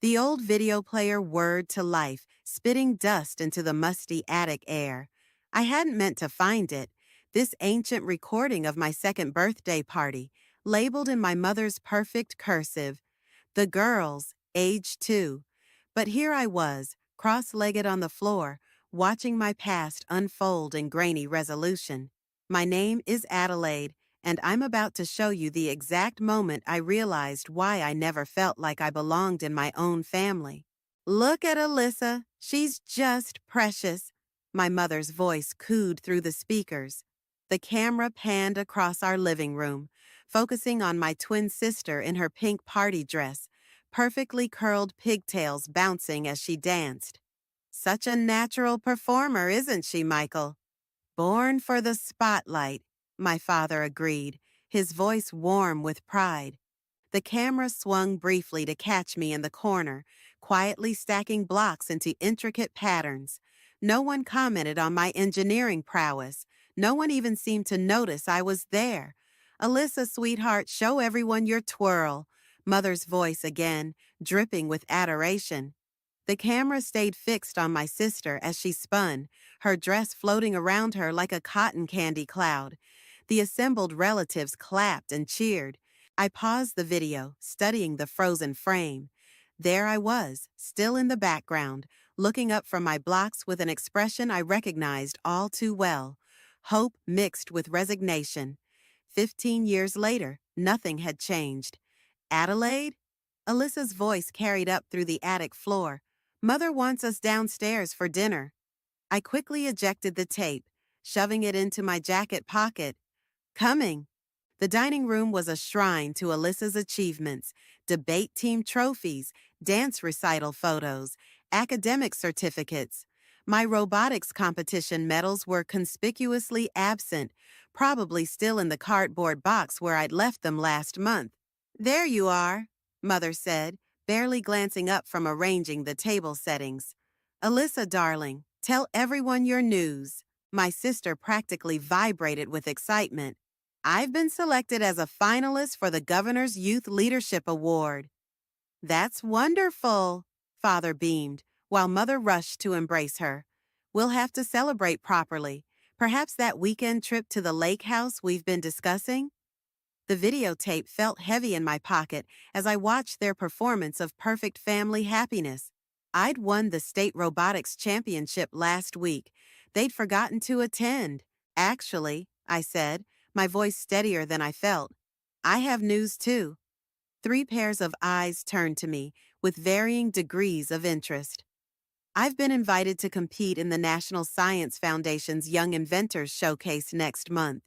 The old video player whirred to life, spitting dust into the musty attic air. I hadn't meant to find it, this ancient recording of my second birthday party, labeled in my mother's perfect cursive. The girls, age 2. But here I was, cross-legged on the floor, watching my past unfold in grainy resolution. My name is Adelaide, and I'm about to show you the exact moment I realized why I never felt like I belonged in my own family. Look at Alyssa. She's just precious. My mother's voice cooed through the speakers. The camera panned across our living room, focusing on my twin sister in her pink party dress, perfectly curled pigtails bouncing as she danced. Such a natural performer, isn't she, Michael? Born for the spotlight, my father agreed, his voice warm with pride. The camera swung briefly to catch me in the corner, quietly stacking blocks into intricate patterns. No one commented on my engineering prowess. No one even seemed to notice I was there. Alyssa, sweetheart, show everyone your twirl. Mother's voice again, dripping with adoration. The camera stayed fixed on my sister as she spun, her dress floating around her like a cotton candy cloud. The assembled relatives clapped and cheered. I paused the video, studying the frozen frame. There I was, still in the background, looking up from my blocks with an expression I recognized all too well, hope mixed with resignation. 15 years later, nothing had changed. Adelaide? Alyssa's voice carried up through the attic floor. Mother wants us downstairs for dinner. I quickly ejected the tape, shoving it into my jacket pocket. Coming. The dining room was a shrine to Alyssa's achievements, debate team trophies, dance recital photos, academic certificates. My robotics competition medals were conspicuously absent, probably still in the cardboard box where I'd left them last month. There you are, Mother said, barely glancing up from arranging the table settings. Alyssa, darling, tell everyone your news. My sister practically vibrated with excitement. I've been selected as a finalist for the Governor's Youth Leadership Award. That's wonderful, Father beamed, while Mother rushed to embrace her. We'll have to celebrate properly. Perhaps that weekend trip to the lake house we've been discussing? The videotape felt heavy in my pocket as I watched their performance of perfect family happiness. I'd won the state robotics championship last week. They'd forgotten to attend. Actually, I said, my voice steadier than I felt. I have news too. 3 pairs of eyes turned to me with varying degrees of interest. I've been invited to compete in the National Science Foundation's Young Inventors Showcase next month.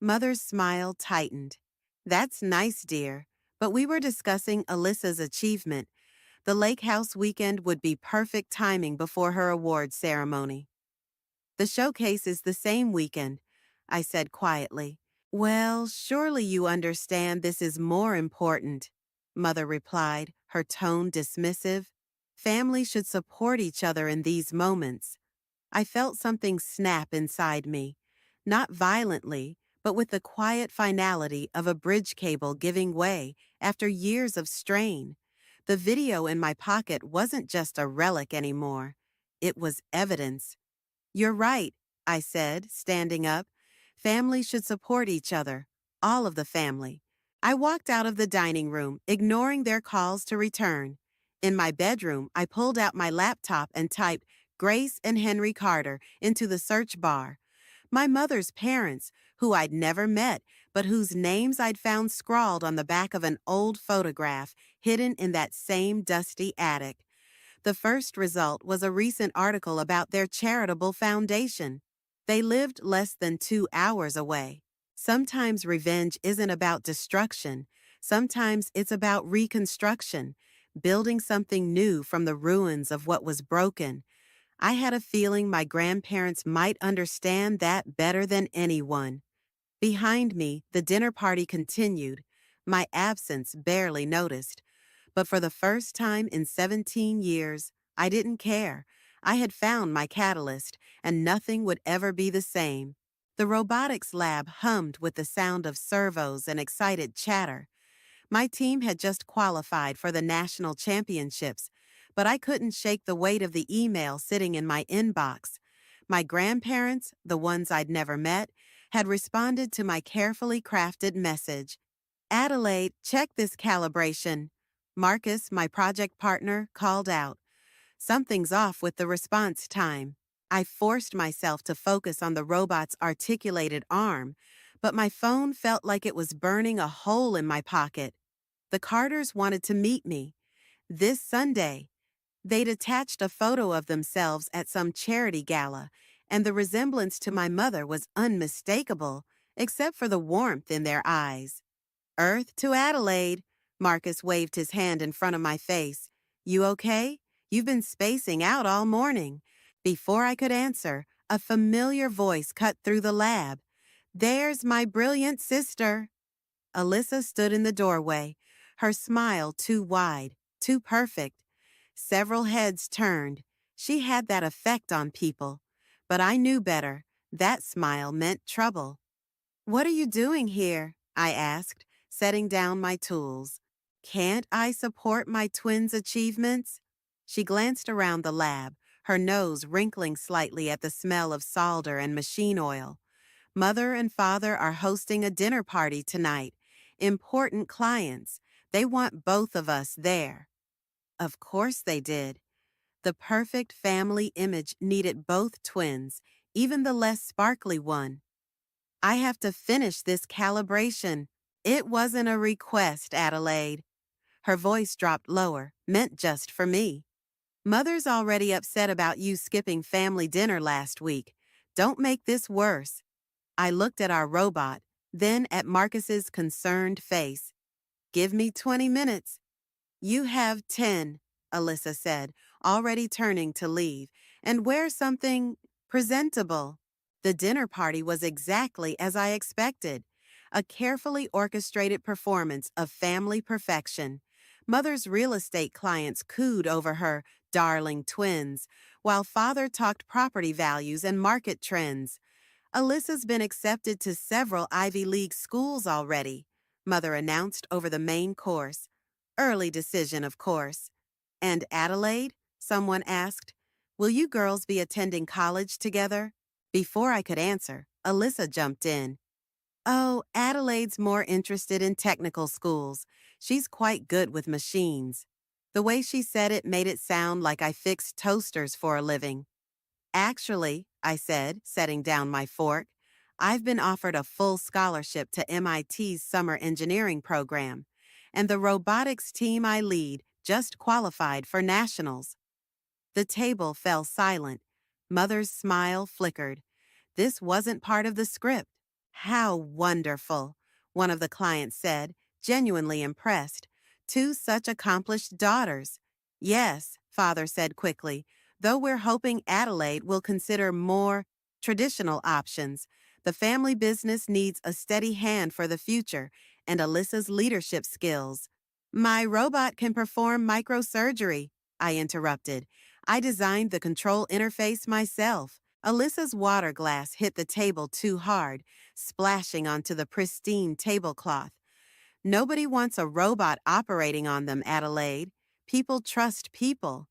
Mother's smile tightened. That's nice, dear, but we were discussing Alyssa's achievement. The lake house weekend would be perfect timing before her award ceremony. The showcase is the same weekend, I said quietly. Well, surely you understand this is more important, Mother replied, her tone dismissive. Family should support each other in these moments. I felt something snap inside me, not violently, but with the quiet finality of a bridge cable giving way after years of strain. The video in my pocket wasn't just a relic anymore. It was evidence. You're right, I said, standing up. Families should support each other, all of the family. I walked out of the dining room, ignoring their calls to return. In my bedroom, I pulled out my laptop and typed Grace and Henry Carter into the search bar. My mother's parents, who I'd never met, but whose names I'd found scrawled on the back of an old photograph hidden in that same dusty attic. The first result was a recent article about their charitable foundation. They lived less than 2 hours away. Sometimes revenge isn't about destruction. Sometimes it's about reconstruction, building something new from the ruins of what was broken. I had a feeling my grandparents might understand that better than anyone. Behind me, the dinner party continued, my absence barely noticed. But for the first time in 17 years, I didn't care. I had found my catalyst, and nothing would ever be the same. The robotics lab hummed with the sound of servos and excited chatter. My team had just qualified for the national championships, but I couldn't shake the weight of the email sitting in my inbox. My grandparents, the ones I'd never met, had responded to my carefully crafted message. Adelaide, check this calibration. Marcus, my project partner, called out. Something's off with the response time. I forced myself to focus on the robot's articulated arm, but my phone felt like it was burning a hole in my pocket. The Carters wanted to meet me. This Sunday, they'd attached a photo of themselves at some charity gala, and the resemblance to my mother was unmistakable, except for the warmth in their eyes. Earth to Adelaide. Marcus waved his hand in front of my face. You okay? You've been spacing out all morning. Before I could answer, a familiar voice cut through the lab. There's my brilliant sister. Alyssa stood in the doorway, her smile too wide, too perfect. Several heads turned. She had that effect on people. But I knew better. That smile meant trouble. What are you doing here? I asked, setting down my tools. Can't I support my twins' achievements? She glanced around the lab, her nose wrinkling slightly at the smell of solder and machine oil. Mother and father are hosting a dinner party tonight. Important clients. They want both of us there. Of course they did. The perfect family image needed both twins, even the less sparkly one. I have to finish this calibration. It wasn't a request, Adelaide. Her voice dropped lower, meant just for me. Mother's already upset about you skipping family dinner last week. Don't make this worse. I looked at our robot, then at Marcus's concerned face. Give me 20 minutes. You have 10, Alyssa said, already turning to leave, and wear something presentable. The dinner party was exactly as I expected. A carefully orchestrated performance of family perfection. Mother's real estate clients cooed over her darling twins, while father talked property values and market trends. Alyssa's been accepted to several Ivy League schools already, Mother announced over the main course. Early decision, of course. And Adelaide? Someone asked. Will you girls be attending college together? Before I could answer, Alyssa jumped in. Oh, Adelaide's more interested in technical schools. She's quite good with machines. The way she said it made it sound like I fixed toasters for a living. Actually, I said, setting down my fork, I've been offered a full scholarship to MIT's summer engineering program, and the robotics team I lead just qualified for nationals. The table fell silent. Mother's smile flickered. This wasn't part of the script. How wonderful, one of the clients said, genuinely impressed. Two such accomplished daughters. Yes, father said quickly, though we're hoping Adelaide will consider more traditional options. The family business needs a steady hand for the future and Alyssa's leadership skills. My robot can perform microsurgery, I interrupted. I designed the control interface myself. Alyssa's water glass hit the table too hard, splashing onto the pristine tablecloth. Nobody wants a robot operating on them, Adelaide. People trust people.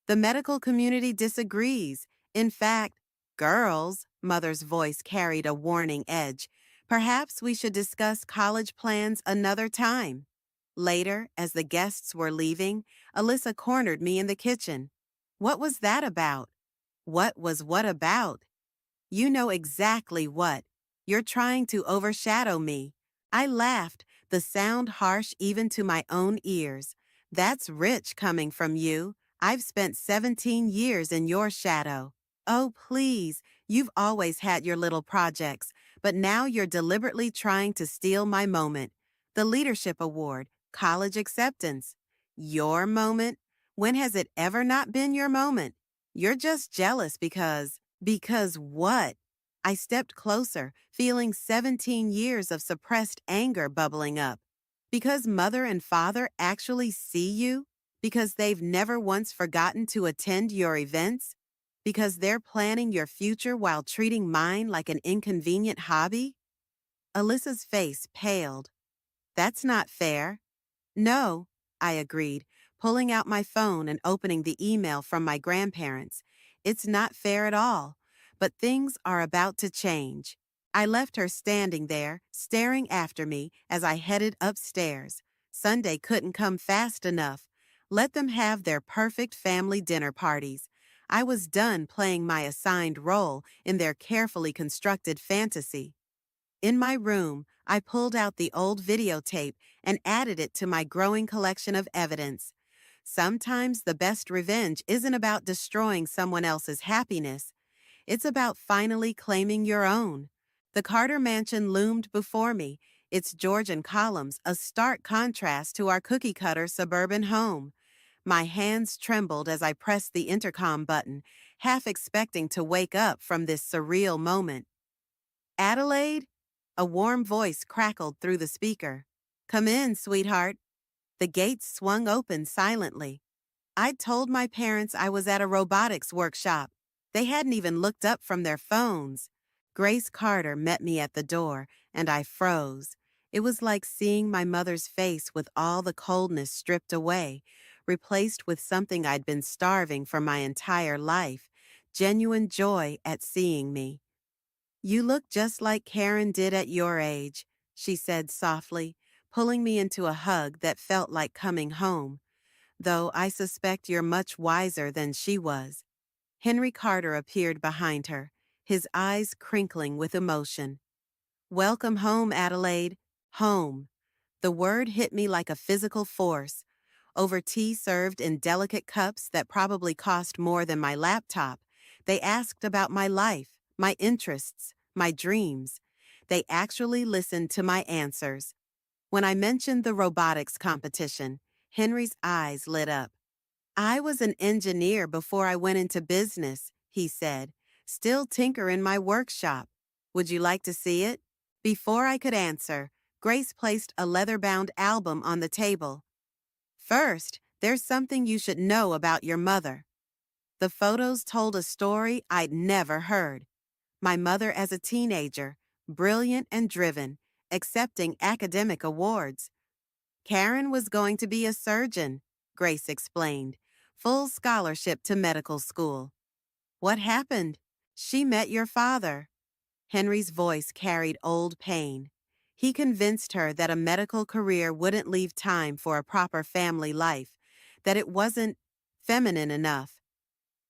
The medical community disagrees. In fact, girls, Mother's voice carried a warning edge. Perhaps we should discuss college plans another time. Later, as the guests were leaving, Alyssa cornered me in the kitchen. What was that about? What was what about? You know exactly what. You're trying to overshadow me. I laughed, the sound harsh even to my own ears. That's rich coming from you. I've spent 17 years in your shadow. Oh, please, you've always had your little projects, but now you're deliberately trying to steal my moment. The Leadership Award, college acceptance. Your moment? When has it ever not been your moment? You're just jealous because what? I stepped closer, feeling 17 years of suppressed anger bubbling up. Because mother and father actually see you? Because they've never once forgotten to attend your events? Because they're planning your future while treating mine like an inconvenient hobby? Alyssa's face paled. That's not fair. No, I agreed, pulling out my phone and opening the email from my grandparents. It's not fair at all, but things are about to change. I left her standing there, staring after me as I headed upstairs. Sunday couldn't come fast enough. Let them have their perfect family dinner parties. I was done playing my assigned role in their carefully constructed fantasy. In my room, I pulled out the old videotape and added it to my growing collection of evidence. Sometimes the best revenge isn't about destroying someone else's happiness. It's about finally claiming your own. The Carter Mansion loomed before me, its Georgian columns a stark contrast to our cookie-cutter suburban home. My hands trembled as I pressed the intercom button, half expecting to wake up from this surreal moment. Adelaide? A warm voice crackled through the speaker. Come in, sweetheart. The gates swung open silently. I'd told my parents I was at a robotics workshop. They hadn't even looked up from their phones. Grace Carter met me at the door, and I froze. It was like seeing my mother's face with all the coldness stripped away, replaced with something I'd been starving for my entire life, genuine joy at seeing me. You look just like Karen did at your age, she said softly, pulling me into a hug that felt like coming home, though I suspect you're much wiser than she was. Henry Carter appeared behind her, his eyes crinkling with emotion. Welcome home, Adelaide. Home. The word hit me like a physical force. Over tea served in delicate cups that probably cost more than my laptop, they asked about my life, my interests, my dreams. They actually listened to my answers. When I mentioned the robotics competition, Henry's eyes lit up. I was an engineer before I went into business, he said, still tinker in my workshop. Would you like to see it? Before I could answer, Grace placed a leather-bound album on the table. First, there's something you should know about your mother. The photos told a story I'd never heard. My mother as a teenager, brilliant and driven, accepting academic awards. Karen was going to be a surgeon, Grace explained, full scholarship to medical school. What happened? She met your father. Henry's voice carried old pain. He convinced her that a medical career wouldn't leave time for a proper family life, that it wasn't feminine enough.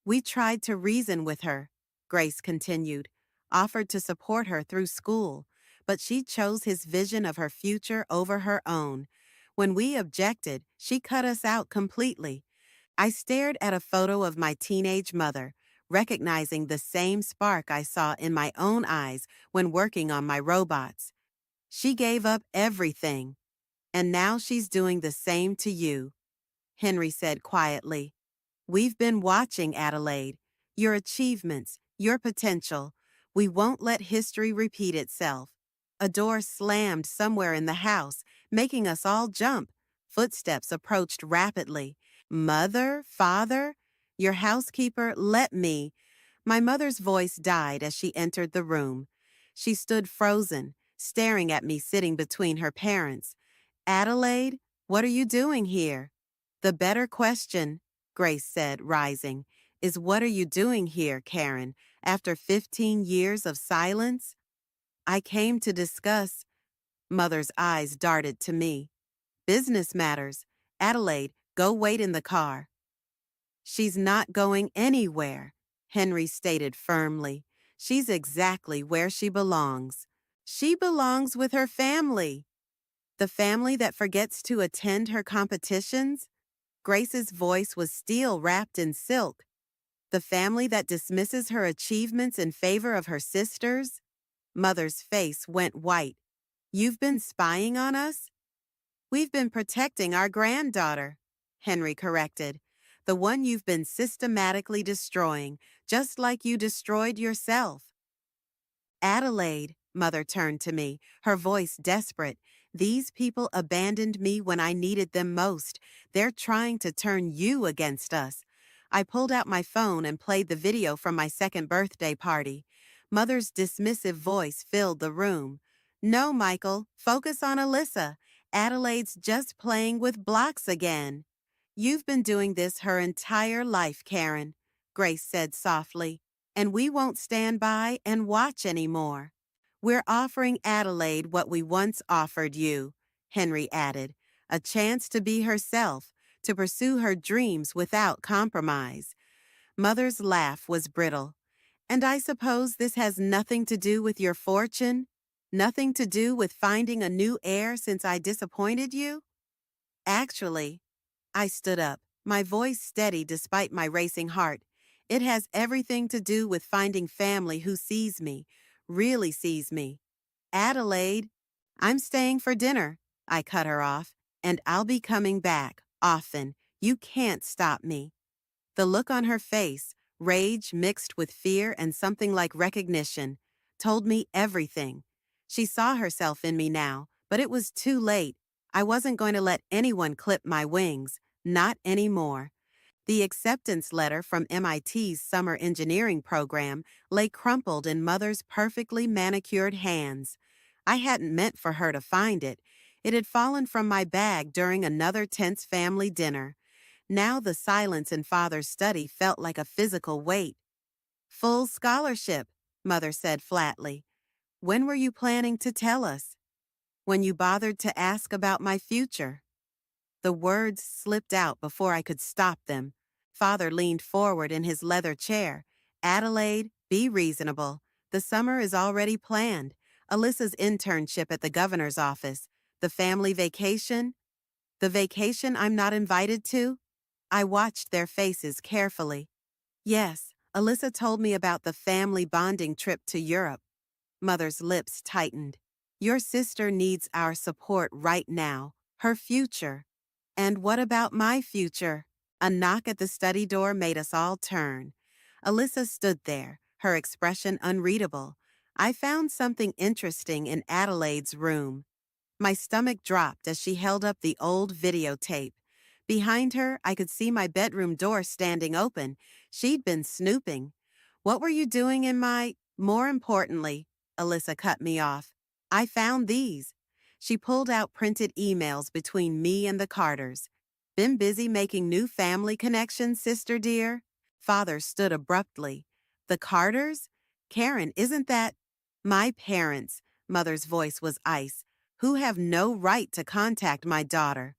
We tried to reason with her, Grace continued, offered to support her through school, but she chose his vision of her future over her own. When we objected, she cut us out completely. I stared at a photo of my teenage mother, recognizing the same spark I saw in my own eyes when working on my robots. She gave up everything, and now she's doing the same to you, Henry said quietly. We've been watching, Adelaide. Your achievements, your potential. We won't let history repeat itself. A door slammed somewhere in the house, making us all jump. Footsteps approached rapidly. Mother? Father? Your housekeeper? Let me. My mother's voice died as she entered the room. She stood frozen, staring at me sitting between her parents. Adelaide, what are you doing here? The better question, Grace said, rising, is what are you doing here, Karen, after 15 years of silence? I came to discuss. Mother's eyes darted to me. Business matters. Adelaide, go wait in the car. She's not going anywhere, Henry stated firmly. She's exactly where she belongs. She belongs with her family. The family that forgets to attend her competitions? Grace's voice was steel wrapped in silk. The family that dismisses her achievements in favor of her sisters? Mother's face went white. You've been spying on us? We've been protecting our granddaughter, Henry corrected. The one you've been systematically destroying, just like you destroyed yourself. Adelaide, Mother turned to me, her voice desperate. These people abandoned me when I needed them most. They're trying to turn you against us. I pulled out my phone and played the video from my second birthday party. Mother's dismissive voice filled the room. No, Michael, focus on Alyssa. Adelaide's just playing with blocks again. You've been doing this her entire life, Karen, Grace said softly, and we won't stand by and watch anymore. We're offering Adelaide what we once offered you, Henry added, a chance to be herself, to pursue her dreams without compromise. Mother's laugh was brittle. And I suppose this has nothing to do with your fortune? Nothing to do with finding a new heir since I disappointed you? Actually, I stood up, my voice steady despite my racing heart. It has everything to do with finding family who sees me, really sees me. Adelaide, I'm staying for dinner, I cut her off, and I'll be coming back, often. You can't stop me. The look on her face, rage mixed with fear and something like recognition, told me everything. She saw herself in me now, but it was too late. I wasn't going to let anyone clip my wings, not anymore. The acceptance letter from MIT's summer engineering program lay crumpled in Mother's perfectly manicured hands. I hadn't meant for her to find it. It had fallen from my bag during another tense family dinner. Now the silence in Father's study felt like a physical weight. Full scholarship, Mother said flatly. When were you planning to tell us? When you bothered to ask about my future. The words slipped out before I could stop them. Father leaned forward in his leather chair. Adelaide, be reasonable. The summer is already planned. Alyssa's internship at the governor's office. The family vacation. The vacation I'm not invited to? I watched their faces carefully. Yes, Alyssa told me about the family bonding trip to Europe. Mother's lips tightened. Your sister needs our support right now. Her future. And what about my future? A knock at the study door made us all turn. Alyssa stood there, her expression unreadable. I found something interesting in Adelaide's room. My stomach dropped as she held up the old videotape. Behind her, I could see my bedroom door standing open. She'd been snooping. What were you doing in my... More importantly, Alyssa cut me off. I found these. She pulled out printed emails between me and the Carters. Been busy making new family connections, sister dear? Father stood abruptly. The Carters? Karen, isn't that... My parents, Mother's voice was ice, who have no right to contact my daughter.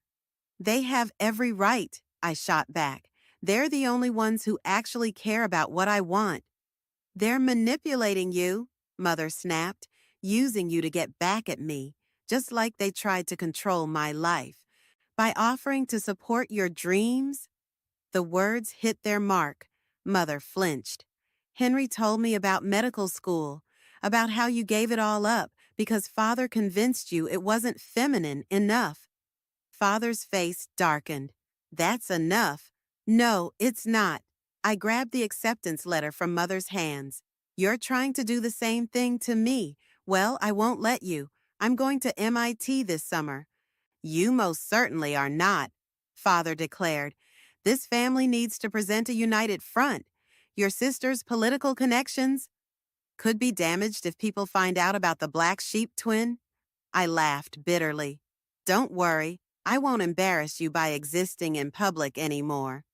They have every right, I shot back. They're the only ones who actually care about what I want. They're manipulating you, Mother snapped, using you to get back at me, just like they tried to control my life. By offering to support your dreams? The words hit their mark. Mother flinched. Henry told me about medical school, about how you gave it all up because Father convinced you it wasn't feminine enough. Father's face darkened. That's enough. No, it's not. I grabbed the acceptance letter from Mother's hands. You're trying to do the same thing to me. Well, I won't let you. I'm going to MIT this summer. You most certainly are not, Father declared. This family needs to present a united front. Your sister's political connections could be damaged if people find out about the black sheep twin. I laughed bitterly. Don't worry. I won't embarrass you by existing in public anymore.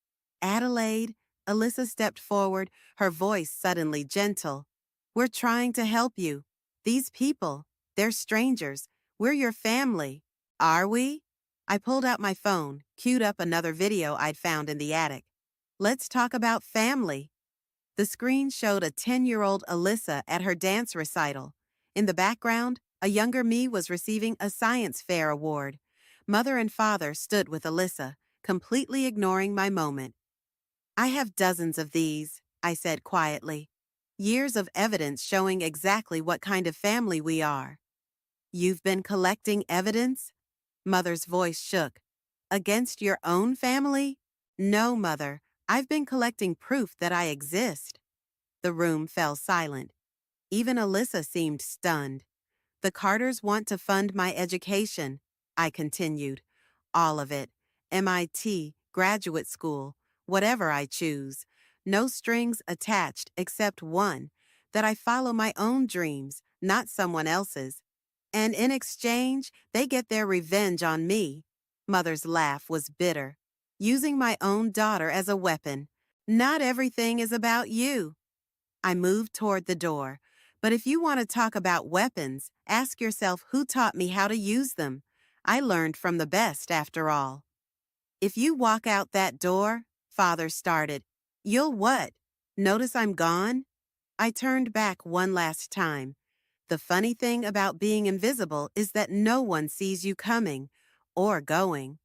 Adelaide, Alyssa stepped forward, her voice suddenly gentle. We're trying to help you. These people, they're strangers. We're your family. Are we? I pulled out my phone, queued up another video I'd found in the attic. Let's talk about family. The screen showed a 10-year-old Alyssa at her dance recital. In the background, a younger me was receiving a science fair award. Mother and Father stood with Alyssa, completely ignoring my moment. I have dozens of these, I said quietly. Years of evidence showing exactly what kind of family we are. You've been collecting evidence? Mother's voice shook. Against your own family? No, Mother. I've been collecting proof that I exist. The room fell silent. Even Alyssa seemed stunned. The Carters want to fund my education, I continued. All of it. MIT, graduate school, whatever I choose. No strings attached except one, that I follow my own dreams, not someone else's. And in exchange, they get their revenge on me. Mother's laugh was bitter. Using my own daughter as a weapon. Not everything is about you. I moved toward the door. But if you want to talk about weapons, ask yourself who taught me how to use them. I learned from the best, after all. If you walk out that door, Father started, you'll what? Notice I'm gone? I turned back one last time. The funny thing about being invisible is that no one sees you coming or going.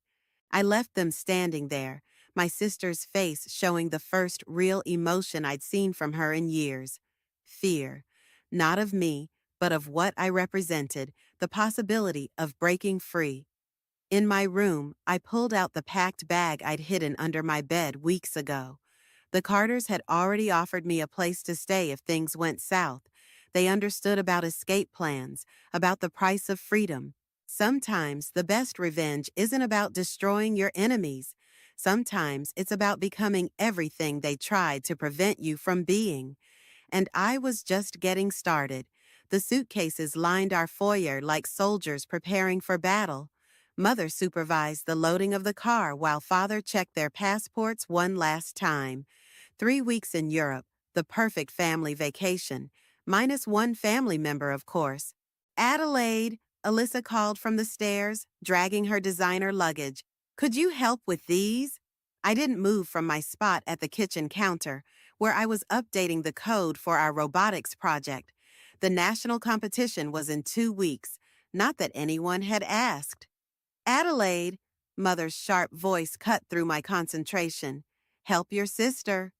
I left them standing there, my sister's face showing the first real emotion I'd seen from her in years. Fear. Not of me, but of what I represented, the possibility of breaking free. In my room, I pulled out the packed bag I'd hidden under my bed weeks ago. The Carters had already offered me a place to stay if things went south. They understood about escape plans, about the price of freedom. Sometimes the best revenge isn't about destroying your enemies. Sometimes it's about becoming everything they tried to prevent you from being. And I was just getting started. The suitcases lined our foyer like soldiers preparing for battle. Mother supervised the loading of the car while Father checked their passports one last time. 3 weeks in Europe, the perfect family vacation. Minus one family member, of course. Adelaide, Alyssa called from the stairs, dragging her designer luggage. Could you help with these? I didn't move from my spot at the kitchen counter, where I was updating the code for our robotics project. The national competition was in 2 weeks. Not that anyone had asked. Adelaide, Mother's sharp voice cut through my concentration. Help your sister.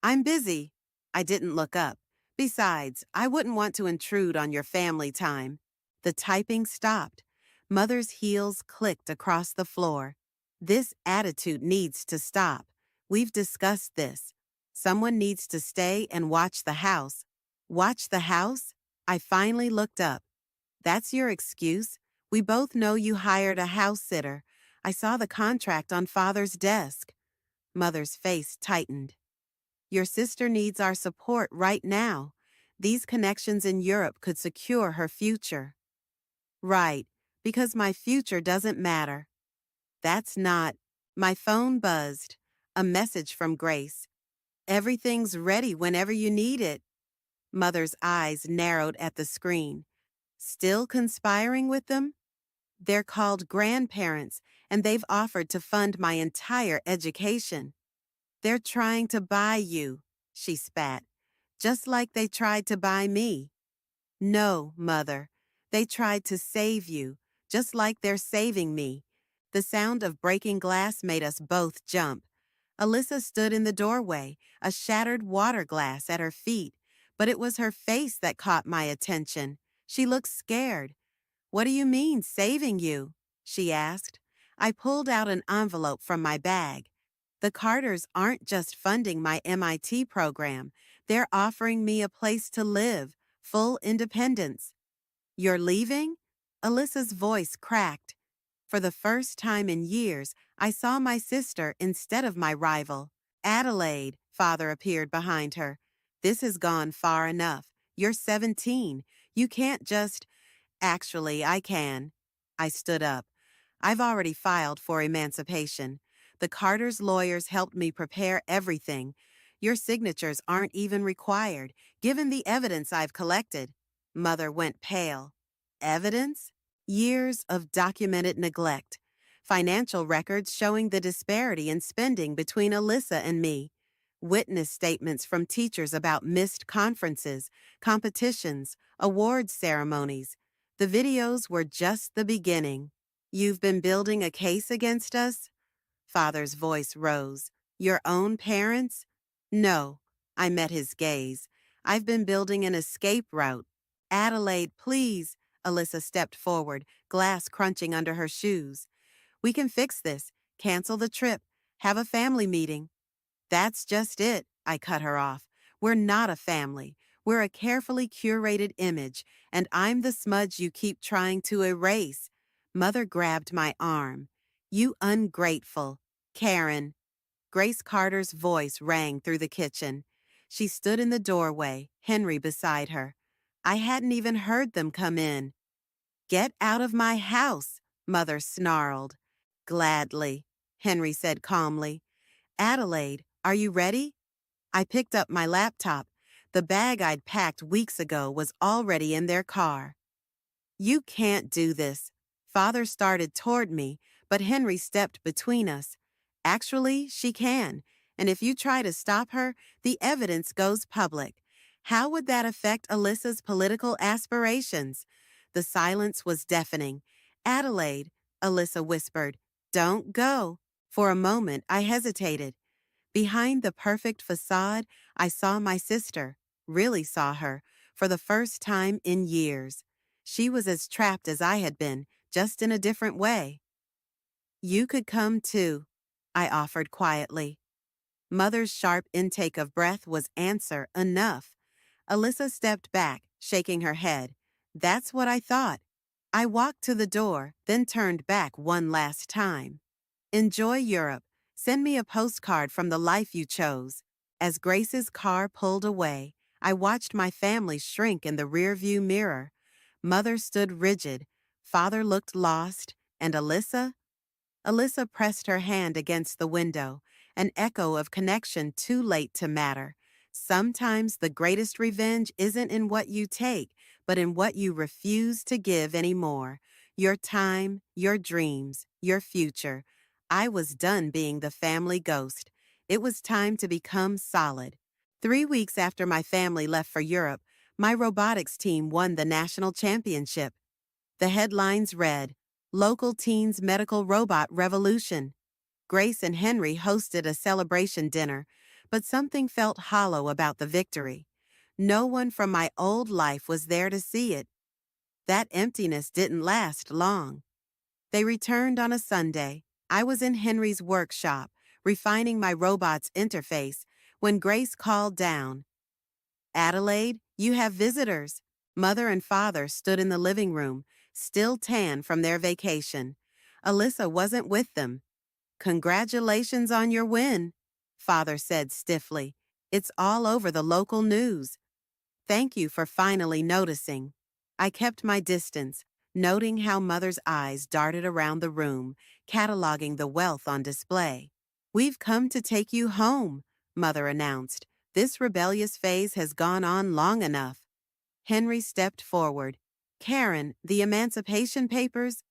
I'm busy. I didn't look up. Besides, I wouldn't want to intrude on your family time. The typing stopped. Mother's heels clicked across the floor. This attitude needs to stop. We've discussed this. Someone needs to stay and watch the house. Watch the house? I finally looked up. That's your excuse? We both know you hired a house sitter. I saw the contract on Father's desk. Mother's face tightened. Your sister needs our support right now. These connections in Europe could secure her future. Right, because my future doesn't matter. That's not. My phone buzzed. A message from Grace. Everything's ready whenever you need it. Mother's eyes narrowed at the screen. Still conspiring with them? They're called grandparents, and they've offered to fund my entire education. They're trying to buy you, she spat, just like they tried to buy me. No, Mother. They tried to save you, just like they're saving me. The sound of breaking glass made us both jump. Alyssa stood in the doorway, a shattered water glass at her feet, but it was her face that caught my attention. She looked scared. What do you mean, saving you? She asked. I pulled out an envelope from my bag. The Carters aren't just funding my MIT program. They're offering me a place to live, full independence. You're leaving? Alyssa's voice cracked. For the first time in years, I saw my sister instead of my rival. Adelaide, Father appeared behind her. This has gone far enough. You're 17. You can't just... Actually, I can. I stood up. I've already filed for emancipation. The Carters' lawyers helped me prepare everything. Your signatures aren't even required, given the evidence I've collected. Mother went pale. Evidence? Years of documented neglect. Financial records showing the disparity in spending between Alyssa and me. Witness statements from teachers about missed conferences, competitions, awards ceremonies. The videos were just the beginning. You've been building a case against us? Father's voice rose. Your own parents? No. I met his gaze. I've been building an escape route. Adelaide, please. Alyssa stepped forward, glass crunching under her shoes. We can fix this. Cancel the trip. Have a family meeting. That's just it, I cut her off. We're not a family. We're a carefully curated image, and I'm the smudge you keep trying to erase. Mother grabbed my arm. You ungrateful. Karen. Grace Carter's voice rang through the kitchen. She stood in the doorway, Henry beside her. I hadn't even heard them come in. Get out of my house, Mother snarled. Gladly, Henry said calmly. Adelaide, are you ready? I picked up my laptop. The bag I'd packed weeks ago was already in their car. You can't do this. Father started toward me, but Henry stepped between us. Actually, she can, and if you try to stop her, the evidence goes public. How would that affect Alyssa's political aspirations? The silence was deafening. Adelaide, Alyssa whispered, don't go. For a moment, I hesitated. Behind the perfect facade, I saw my sister, really saw her, for the first time in years. She was as trapped as I had been, just in a different way. You could come too, I offered quietly. Mother's sharp intake of breath was answer enough. Alyssa stepped back, shaking her head. That's what I thought. I walked to the door, then turned back one last time. Enjoy Europe. Send me a postcard from the life you chose. As Grace's car pulled away, I watched my family shrink in the rearview mirror. Mother stood rigid, Father looked lost, and Alyssa pressed her hand against the window, an echo of connection too late to matter. Sometimes the greatest revenge isn't in what you take, but in what you refuse to give anymore. Your time, your dreams, your future. I was done being the family ghost. It was time to become solid. 3 weeks after my family left for Europe, my robotics team won the national championship. The headlines read, Local Teens Medical Robot Revolution. Grace and Henry hosted a celebration dinner, but something felt hollow about the victory. No one from my old life was there to see it. That emptiness didn't last long. They returned on a Sunday. I was in Henry's workshop, refining my robot's interface, when Grace called down. Adelaide, you have visitors. Mother and Father stood in the living room, still tan from their vacation. Alyssa wasn't with them. Congratulations on your win, Father said stiffly. It's all over the local news. Thank you for finally noticing. I kept my distance, noting how Mother's eyes darted around the room, cataloging the wealth on display. We've come to take you home, Mother announced. This rebellious phase has gone on long enough. Henry stepped forward. Karen, the Emancipation Papers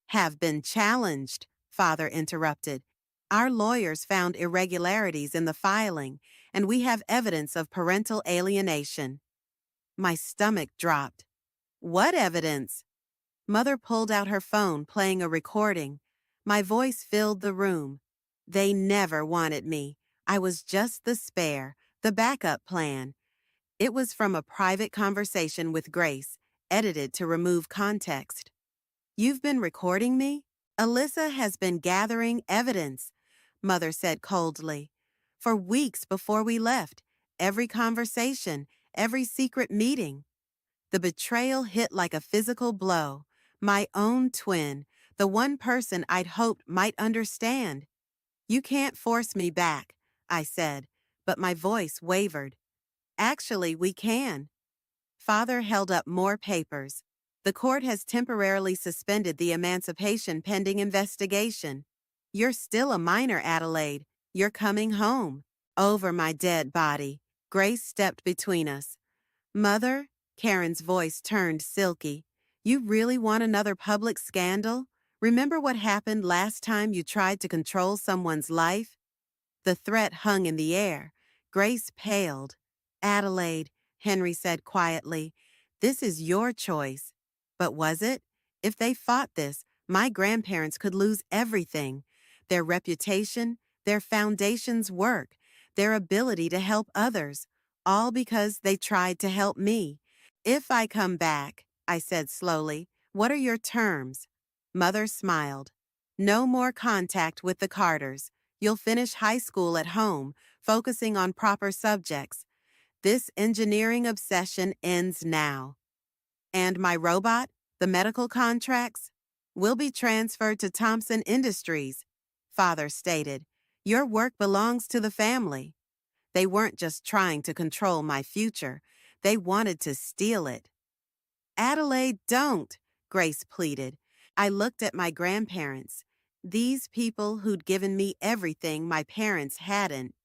have been challenged, Father interrupted. Our lawyers found irregularities in the filing, and we have evidence of parental alienation. My stomach dropped. What evidence? Mother pulled out her phone, playing a recording. My voice filled the room. They never wanted me. I was just the spare, the backup plan. It was from a private conversation with Grace, edited to remove context. You've been recording me? Alyssa has been gathering evidence, Mother said coldly. For weeks before we left, every conversation, every secret meeting. The betrayal hit like a physical blow. My own twin, the one person I'd hoped might understand. You can't force me back, I said, but my voice wavered. Actually, we can. Father held up more papers. The court has temporarily suspended the emancipation pending investigation. You're still a minor, Adelaide. You're coming home. Over my dead body. Grace stepped between us. Mother, Karen's voice turned silky. You really want another public scandal? Remember what happened last time you tried to control someone's life? The threat hung in the air. Grace paled. Adelaide, Henry said quietly, this is your choice. But was it? If they fought this, my grandparents could lose everything. Their reputation, their foundation's work, their ability to help others, all because they tried to help me. If I come back, I said slowly, what are your terms? Mother smiled. No more contact with the Carters. You'll finish high school at home, focusing on proper subjects. This engineering obsession ends now. And my robot, the medical contracts, will be transferred to Thompson Industries, Father stated. Your work belongs to the family. They weren't just trying to control my future. They wanted to steal it. Adelaide, don't. Grace pleaded. I looked at my grandparents, these people who'd given me everything my parents hadn't.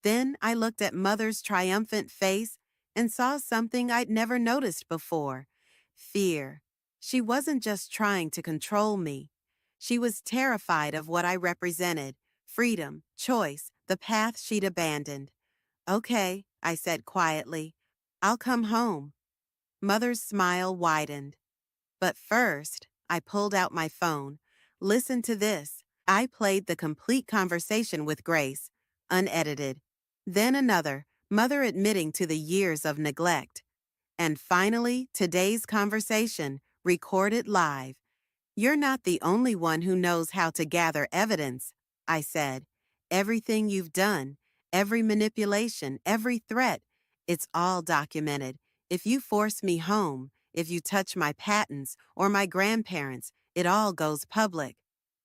Then I looked at Mother's triumphant face and saw something I'd never noticed before: fear. She wasn't just trying to control me. She was terrified of what I represented: freedom, choice, the path she'd abandoned. Okay, I said quietly. I'll come home. Mother's smile widened. But first, I pulled out my phone. Listen to this. I played the complete conversation with Grace, unedited. Then another, Mother admitting to the years of neglect. And finally, today's conversation, recorded live. You're not the only one who knows how to gather evidence, I said. Everything you've done, every manipulation, every threat, it's all documented. If you force me home, if you touch my patents or my grandparents, it all goes public.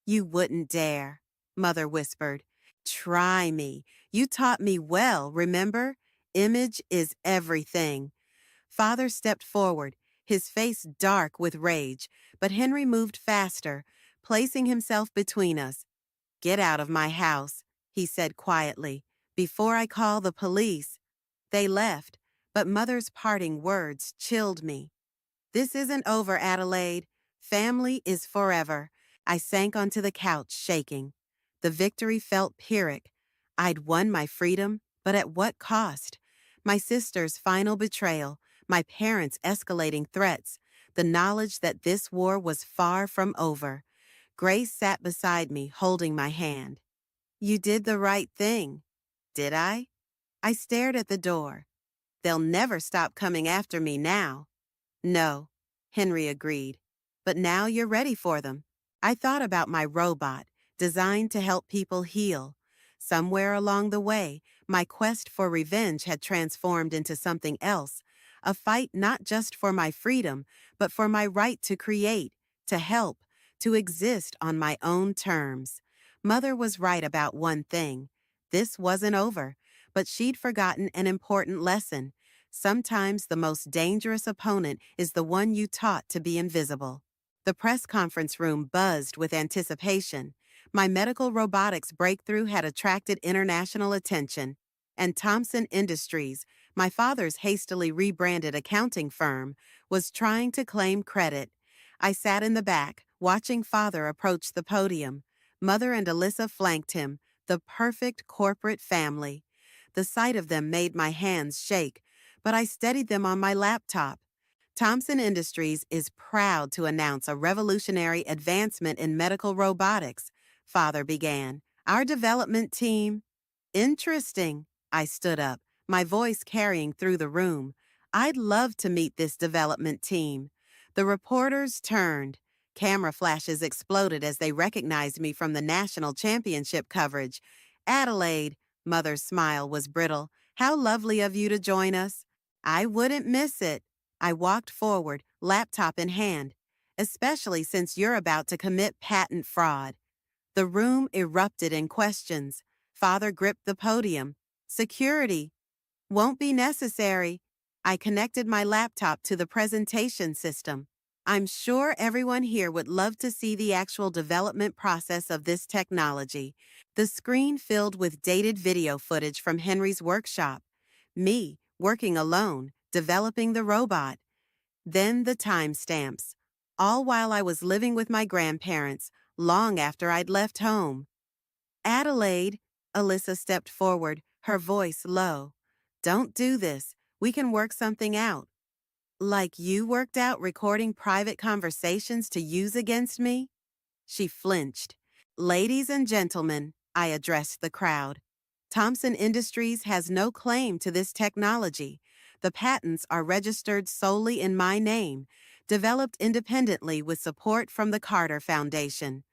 You wouldn't dare, Mother whispered. Try me. You taught me well, remember? Image is everything. Father stepped forward, his face dark with rage, but Henry moved faster, placing himself between us. Get out of my house, he said quietly, before I call the police. They left, but Mother's parting words chilled me. This isn't over, Adelaide. Family is forever. I sank onto the couch, shaking. The victory felt Pyrrhic. I'd won my freedom, but at what cost? My sister's final betrayal, my parents' escalating threats, the knowledge that this war was far from over. Grace sat beside me, holding my hand. You did the right thing. Did I? I stared at the door. They'll never stop coming after me now. No, Henry agreed. But now you're ready for them. I thought about my robot, designed to help people heal. Somewhere along the way, my quest for revenge had transformed into something else, a fight not just for my freedom, but for my right to create, to help, to exist on my own terms. Mother was right about one thing. This wasn't over, but she'd forgotten an important lesson. Sometimes the most dangerous opponent is the one you taught to be invisible. The press conference room buzzed with anticipation. My medical robotics breakthrough had attracted international attention, and Thomson Industries, my father's hastily rebranded accounting firm, was trying to claim credit. I sat in the back, watching Father approach the podium. Mother and Alyssa flanked him, the perfect corporate family. The sight of them made my hands shake, but I steadied them on my laptop. Thomson Industries is proud to announce a revolutionary advancement in medical robotics, Father began. Our development team. Interesting. I stood up, my voice carrying through the room. I'd love to meet this development team. The reporters turned. Camera flashes exploded as they recognized me from the national championship coverage. Adelaide, Mother's smile was brittle. How lovely of you to join us. I wouldn't miss it. I walked forward, laptop in hand, especially since you're about to commit patent fraud. The room erupted in questions. Father gripped the podium. Security. Won't be necessary. I connected my laptop to the presentation system. I'm sure everyone here would love to see the actual development process of this technology. The screen filled with dated video footage from Henry's workshop. Me, working alone, developing the robot. Then the timestamps. All while I was living with my grandparents, long after I'd left home. Adelaide, Alyssa stepped forward, her voice low. Don't do this. We can work something out. Like you worked out recording private conversations to use against me? She flinched. Ladies and gentlemen, I addressed the crowd. Thomson Industries has no claim to this technology. The patents are registered solely in my name, developed independently with support from the Carter Foundation.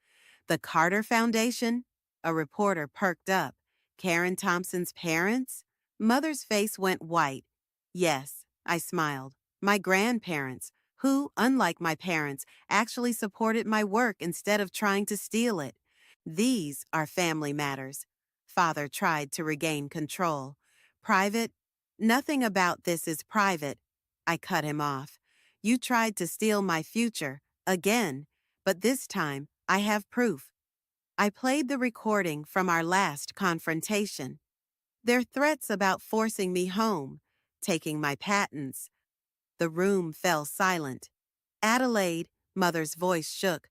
The Carter Foundation? A reporter perked up. Karen Thompson's parents? Mother's face went white. Yes, I smiled. My grandparents, who, unlike my parents, actually supported my work instead of trying to steal it. These are family matters. Father tried to regain control. Private? Nothing about this is private. I cut him off. You tried to steal my future. Again, but this time I have proof. I played the recording from our last confrontation. Their threats about forcing me home, taking my patents. The room fell silent. Adelaide, Mother's voice shook.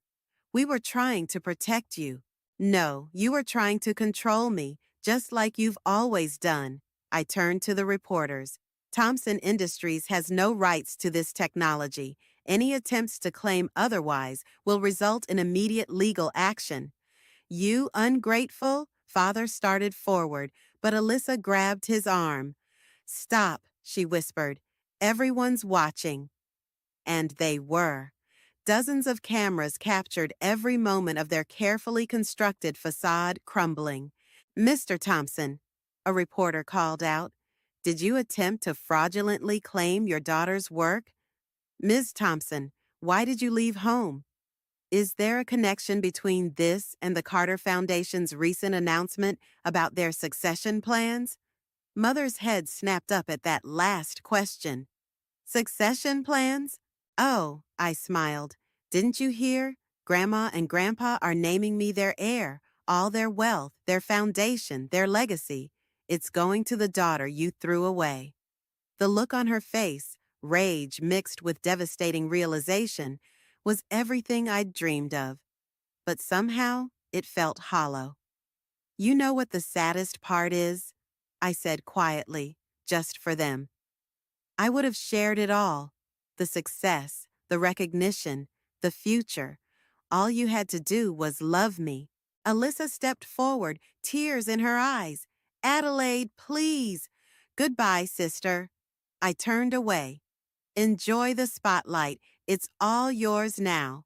We were trying to protect you. No, you were trying to control me, just like you've always done. I turned to the reporters. Thompson Industries has no rights to this technology. Any attempts to claim otherwise will result in immediate legal action. You ungrateful? Father started forward, but Alyssa grabbed his arm. Stop, she whispered. Everyone's watching. And they were. Dozens of cameras captured every moment of their carefully constructed facade crumbling. Mr. Thompson, a reporter called out, did you attempt to fraudulently claim your daughter's work? Ms. Thompson, why did you leave home? Is there a connection between this and the Carter Foundation's recent announcement about their succession plans? Mother's head snapped up at that last question. Succession plans? Oh, I smiled. Didn't you hear? Grandma and Grandpa are naming me their heir, all their wealth, their foundation, their legacy. It's going to the daughter you threw away. The look on her face, rage mixed with devastating realization, was everything I'd dreamed of. But somehow, it felt hollow. You know what the saddest part is? I said quietly, just for them. I would have shared it all. The success, the recognition, the future. All you had to do was love me. Alyssa stepped forward, tears in her eyes. Adelaide, please. Goodbye, sister. I turned away. Enjoy the spotlight. It's all yours now.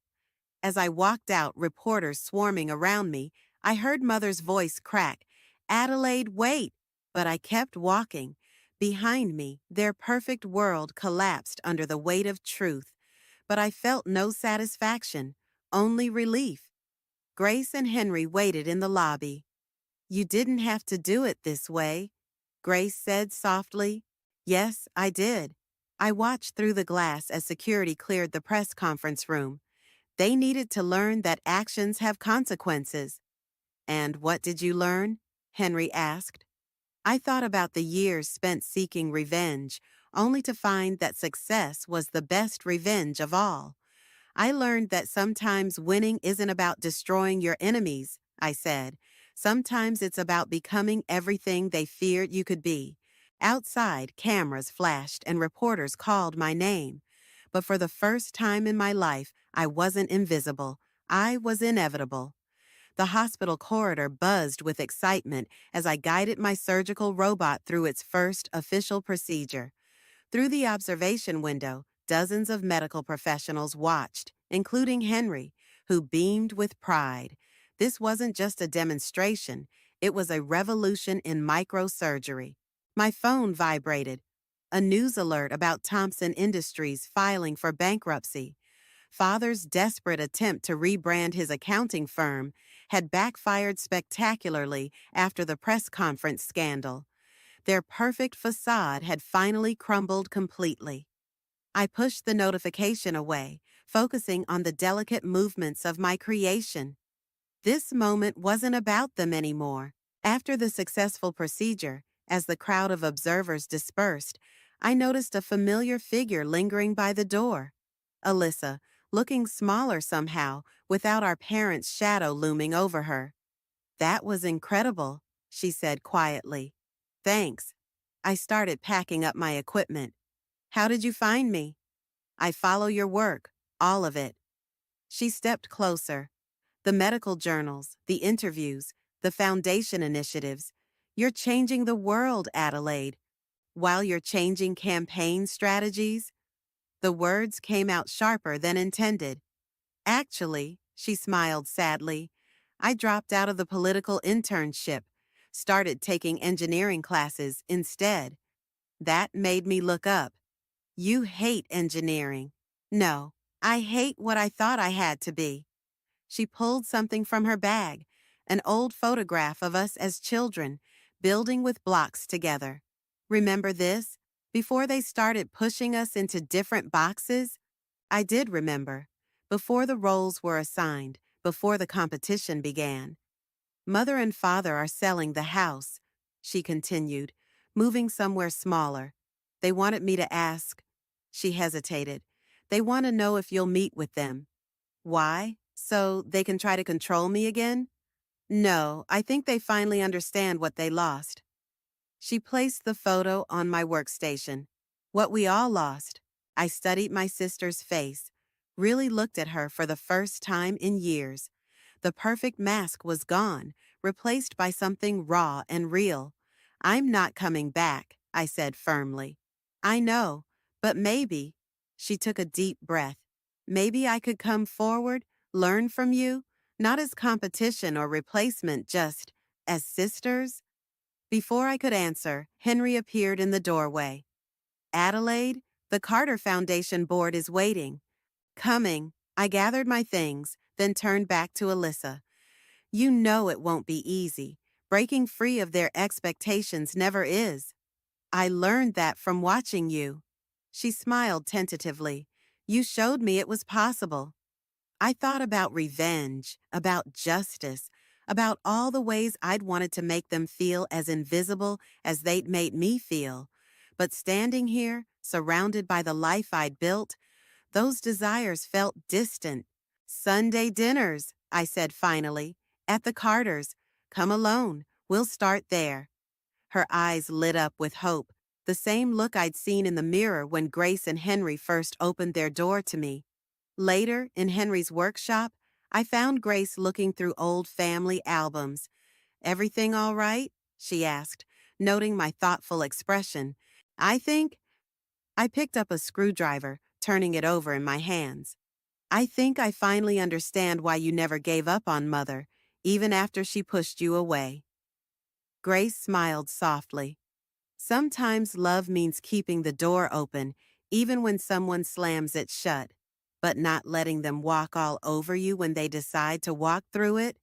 As I walked out, reporters swarming around me, I heard Mother's voice crack. Adelaide, wait! But I kept walking. Behind me, their perfect world collapsed under the weight of truth. But I felt no satisfaction, only relief. Grace and Henry waited in the lobby. You didn't have to do it this way, Grace said softly. Yes, I did. I watched through the glass as security cleared the press conference room. They needed to learn that actions have consequences. And what did you learn? Henry asked. I thought about the years spent seeking revenge, only to find that success was the best revenge of all. I learned that sometimes winning isn't about destroying your enemies, I said. Sometimes it's about becoming everything they feared you could be. Outside, cameras flashed and reporters called my name. But for the first time in my life, I wasn't invisible. I was inevitable. The hospital corridor buzzed with excitement as I guided my surgical robot through its first official procedure. Through the observation window, dozens of medical professionals watched, including Henry, who beamed with pride. This wasn't just a demonstration, it was a revolution in microsurgery. My phone vibrated. A news alert about Thompson Industries filing for bankruptcy. Father's desperate attempt to rebrand his accounting firm had backfired spectacularly after the press conference scandal. Their perfect facade had finally crumbled completely. I pushed the notification away, focusing on the delicate movements of my creation. This moment wasn't about them anymore. After the successful procedure, as the crowd of observers dispersed, I noticed a familiar figure lingering by the door. Alyssa, looking smaller somehow, without our parents' shadow looming over her. That was incredible, she said quietly. Thanks. I started packing up my equipment. How did you find me? I follow your work, all of it. She stepped closer. The medical journals, the interviews, the foundation initiatives. You're changing the world, Adelaide. While you're changing campaign strategies. The words came out sharper than intended. Actually, she smiled sadly, I dropped out of the political internship, started taking engineering classes instead. That made me look up. You hate engineering. No, I hate what I thought I had to be. She pulled something from her bag, an old photograph of us as children, building with blocks together. Remember this? Before they started pushing us into different boxes? I did remember. before the roles were assigned, before the competition began. Mother and father are selling the house, she continued, moving somewhere smaller. They wanted me to ask. She hesitated. They want to know if you'll meet with them. Why? So they can try to control me again? No, I think they finally understand what they lost. She placed the photo on my workstation. What we all lost. I studied my sister's face, really looked at her for the first time in years. The perfect mask was gone, replaced by something raw and real. I'm not coming back, I said firmly. I know, but maybe. She took a deep breath. Maybe I could come forward, learn from you, not as competition or replacement, just as sisters. Before I could answer, Henry appeared in the doorway. Adelaide, the Carter Foundation board is waiting. Coming, I gathered my things, then turned back to Alyssa. You know it won't be easy. Breaking free of their expectations never is. I learned that from watching you. She smiled tentatively. You showed me it was possible. I thought about revenge, about justice, about all the ways I'd wanted to make them feel as invisible as they'd made me feel. But standing here, surrounded by the life I'd built, those desires felt distant. Sunday dinners, I said finally, at the Carters. Come alone. We'll start there. Her eyes lit up with hope, the same look I'd seen in the mirror when Grace and Henry first opened their door to me. Later, in Henry's workshop, I found Grace looking through old family albums. Everything all right? She asked, noting my thoughtful expression. I think. I picked up a screwdriver, turning it over in my hands. I think I finally understand why you never gave up on Mother, even after she pushed you away. Grace smiled softly. Sometimes love means keeping the door open, even when someone slams it shut, but not letting them walk all over you when they decide to walk through it.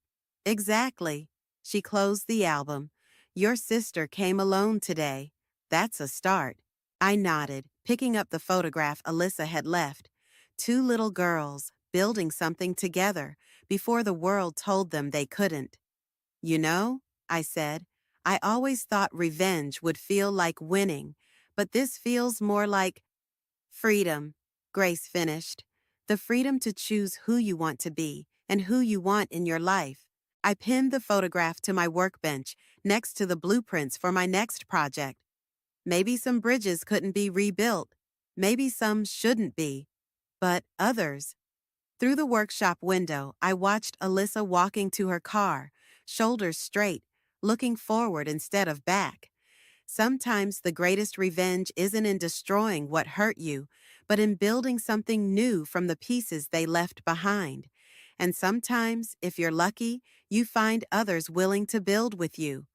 Exactly. She closed the album. Your sister came alone today. That's a start. I nodded, picking up the photograph Alyssa had left. Two little girls, building something together, before the world told them they couldn't. You know, I said, I always thought revenge would feel like winning, but this feels more like freedom, Grace finished. The freedom to choose who you want to be and who you want in your life. I pinned the photograph to my workbench next to the blueprints for my next project. Maybe some bridges couldn't be rebuilt. Maybe some shouldn't be. But others. Through the workshop window, I watched Alyssa walking to her car, shoulders straight, looking forward instead of back. Sometimes the greatest revenge isn't in destroying what hurt you, but in building something new from the pieces they left behind. And sometimes, if you're lucky, you find others willing to build with you.